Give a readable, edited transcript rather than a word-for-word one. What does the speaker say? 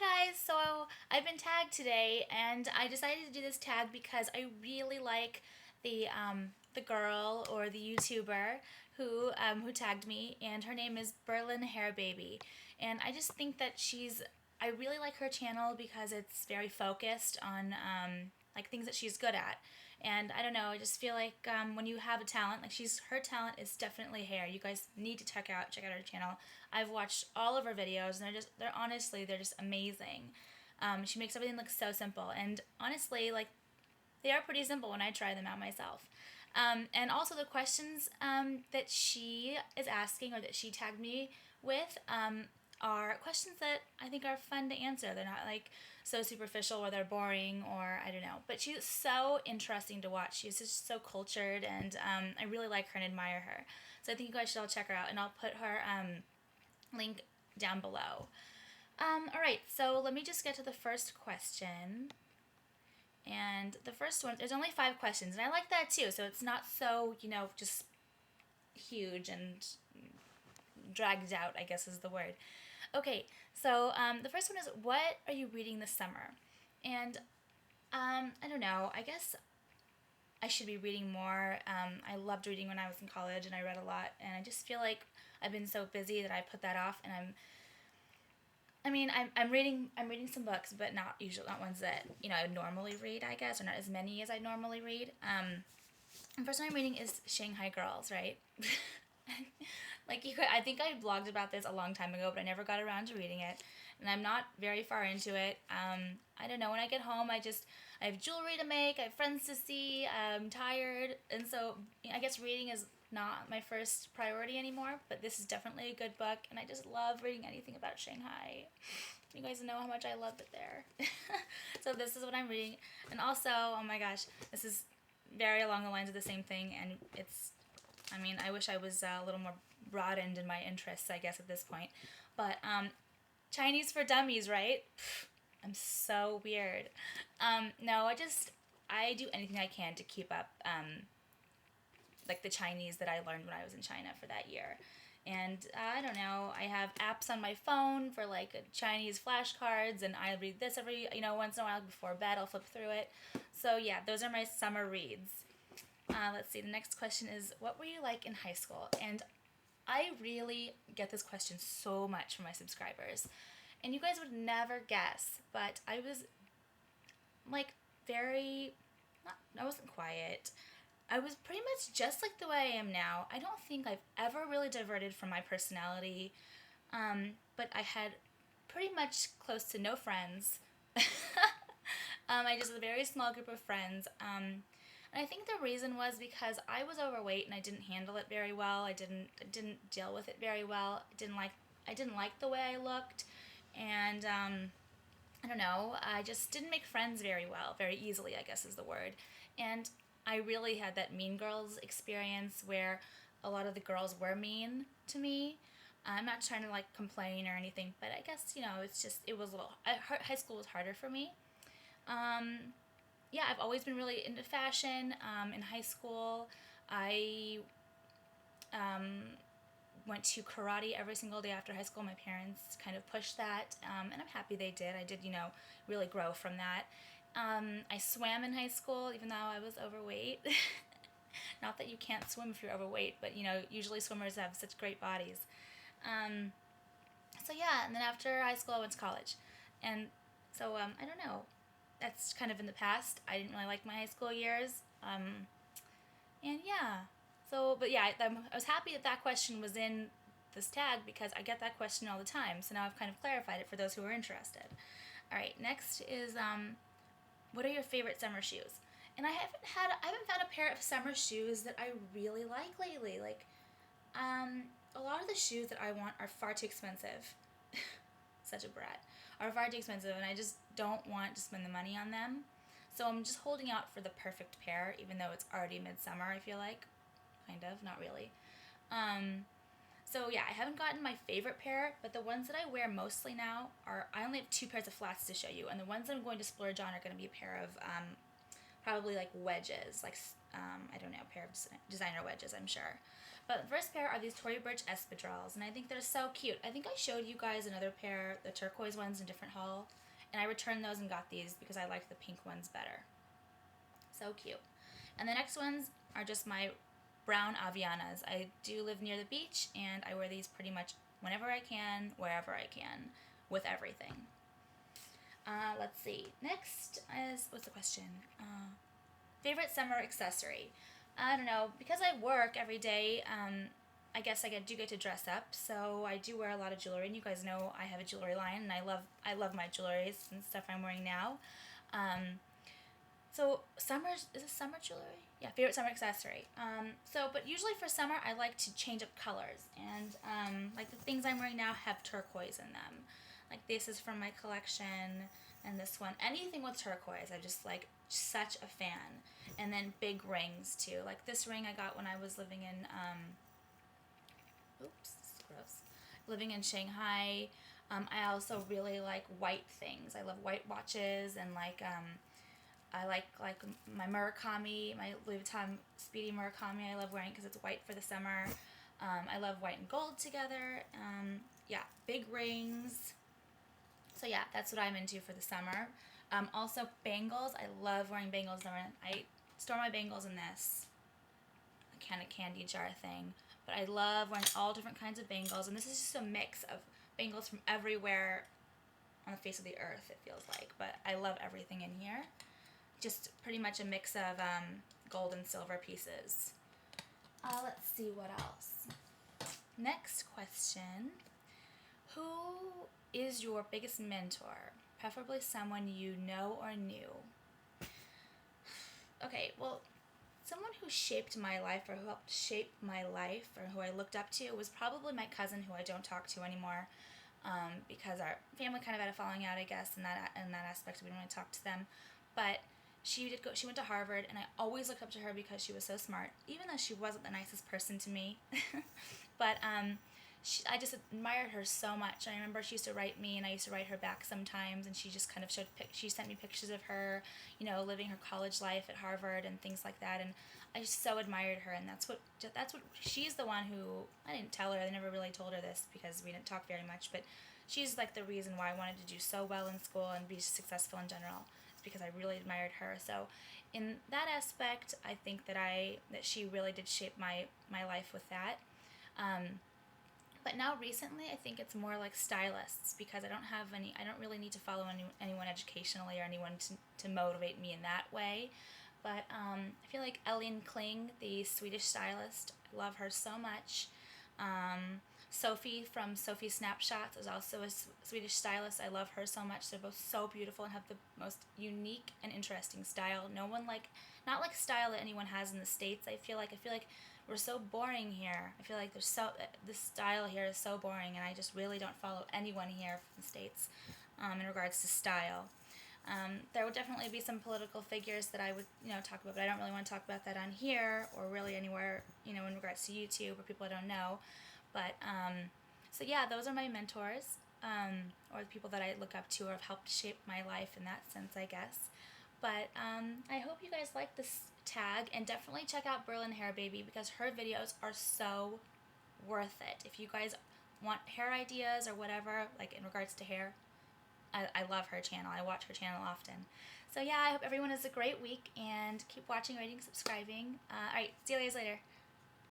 Hi guys, so I've been tagged today and I decided to do this tag because I really like the girl or the YouTuber who tagged me, and her name is Berlin Hair Baby. And I just think that I really like her channel because it's very focused on like things that she's good at. And I don't know, I just feel like when you have a talent, like her talent is definitely hair. You guys need to check out her channel. I've watched all of her videos, and they're just amazing. She makes everything look so simple, and honestly, like they are pretty simple when I try them out myself. And also the questions that she is asking, or that she tagged me with, are questions that I think are fun to answer. They're not like so superficial or they're boring, or I don't know. But she's so interesting to watch. She's just so cultured, and I really like her and admire her. So I think you guys should all check her out, and I'll put her link down below. All right, so let me just get to the first question. And the first one, there's only 5 questions, and I like that too. So it's not so, just huge and dragged out, I guess is the word. Okay, so the first one is, what are you reading this summer? And I don't know, I guess I should be reading more. I loved reading when I was in college, and I read a lot, and I just feel like I've been so busy that I put that off, and I'm reading some books, but not ones that I would normally read, I guess, or not as many as I normally read. The first one I'm reading is Shanghai Girls, right? I think I blogged about this a long time ago, but I never got around to reading it, and I'm not very far into it. I don't know. When I get home, I have jewelry to make, I have friends to see, I'm tired, and so I guess reading is not my first priority anymore. But this is definitely a good book, and I just love reading anything about Shanghai. You guys know how much I love it there. So this is what I'm reading, and also, oh my gosh, this is very along the lines of the same thing, and I wish I was a little more broadened in my interests, I guess, at this point. But Chinese for dummies, right? I'm so weird. No, I do anything I can to keep up, like the Chinese that I learned when I was in China for that year. And I don't know, I have apps on my phone for like Chinese flashcards, and I read this every, once in a while before bed. I'll flip through it. So yeah, those are my summer reads. Let's see, the next question is, what were you like in high school? And I really get this question so much from my subscribers. And you guys would never guess, but I was like very, not, I wasn't quiet. I was pretty much just like the way I am now. I don't think I've ever really diverted from my personality, but I had pretty much close to no friends. I just had a very small group of friends. And I think the reason was because I was overweight and I didn't handle it very well. I didn't deal with it very well. I didn't like the way I looked, and I don't know. I just didn't make friends very well, very easily, I guess is the word. And I really had that Mean Girls experience where a lot of the girls were mean to me. I'm not trying to like complain or anything, but I guess it was a little. High school was harder for me. Um, yeah, I've always been really into fashion. In high school, I um, went to karate every single day after high school. My parents kind of pushed that, and I'm happy they did. I did, really grow from that. I swam in high school, even though I was overweight. Not that you can't swim if you're overweight, but usually swimmers have such great bodies. Um, so yeah, and then after high school, I went to college, and so I don't know. That's kind of in the past. I didn't really like my high school years. And yeah, but yeah, I was happy that that question was in this tag because I get that question all the time. So now I've kind of clarified it for those who are interested. All right, next is what are your favorite summer shoes? And I haven't found a pair of summer shoes that I really like lately. Like, a lot of the shoes that I want are far too expensive. Such a brat. Are far too expensive, and I just don't want to spend the money on them. So I'm just holding out for the perfect pair, even though it's already midsummer, I feel like. Kind of, not really. Um, so yeah, I haven't gotten my favorite pair, but the ones that I wear mostly now I only have 2 pairs of flats to show you, and the ones that I'm going to splurge on are going to be a pair of probably like wedges, like I don't know, a pair of designer wedges, I'm sure. But the first pair are these Tory Burch espadrilles, and I think they're so cute. I think I showed you guys another pair, the turquoise ones in a different haul, and I returned those and got these because I liked the pink ones better. So cute. And the next ones are just my brown Avianas. I do live near the beach, and I wear these pretty much whenever I can, wherever I can, with everything. Let's see. Next is, what's the question? Favorite summer accessory. I don't know, because I work every day, I guess I do get to dress up, so I do wear a lot of jewelry, and you guys know I have a jewelry line, and I love my jewelry and stuff I'm wearing now. So is this summer jewelry? Yeah, favorite summer accessory. But usually for summer, I like to change up colors, and like the things I'm wearing now have turquoise in them. Like this is from my collection, and this one, anything with turquoise, I'm just like such a fan. And then big rings too. Like this ring I got when I was living in, oops, this is gross. Living in Shanghai. I also really like white things. I love white watches, and like, I like my Murakami, my Louis Vuitton Speedy Murakami. I love wearing because it's white for the summer. I love white and gold together. Yeah, big rings. So yeah, that's what I'm into for the summer. Also bangles. I love wearing bangles. I store my bangles in this kind of candy jar thing. But I love wearing all different kinds of bangles, and this is just a mix of bangles from everywhere on the face of the earth, it feels like. But I love everything in here. Just pretty much a mix of gold and silver pieces. Let's see what else. Next question. Who is your biggest mentor? Preferably someone you know or knew. Okay, well, someone who shaped my life, or who helped shape my life, or who I looked up to was probably my cousin, who I don't talk to anymore, because our family kind of had a falling out, I guess, in that aspect. We didn't really talk to them. But she went to Harvard, and I always looked up to her because she was so smart, even though she wasn't the nicest person to me. But I just admired her so much. I remember she used to write me, and I used to write her back sometimes, and she just kind of she sent me pictures of her, living her college life at Harvard and things like that, and I just so admired her, and that's what she's the one who, I didn't tell her, I never really told her this because we didn't talk very much, but she's like the reason why I wanted to do so well in school and be successful in general. It's because I really admired her. So in that aspect, I think that she really did shape my life with that. But now recently, I think it's more like stylists, because I don't really need to follow anyone educationally or anyone to motivate me in that way. But I feel like Ellen Kling, the Swedish stylist, I love her so much. Sophie from Sophie Snapshots is also a Swedish stylist. I love her so much. They're both so beautiful and have the most unique and interesting style. Not like style that anyone has in the States. I feel like we're so boring here. I feel like this style here is so boring, and I just really don't follow anyone here from the States in regards to style. There would definitely be some political figures that I would, talk about, but I don't really want to talk about that on here or really anywhere, in regards to YouTube or people I don't know. But, so yeah, those are my mentors, or the people that I look up to or have helped shape my life in that sense, I guess. But I hope you guys like this tag, and definitely check out Berlin Hair Baby, because her videos are so worth it. If you guys want hair ideas or whatever, like in regards to hair, I love her channel. I watch her channel often. So yeah, I hope everyone has a great week, and keep watching, rating, subscribing. Alright, see you guys later.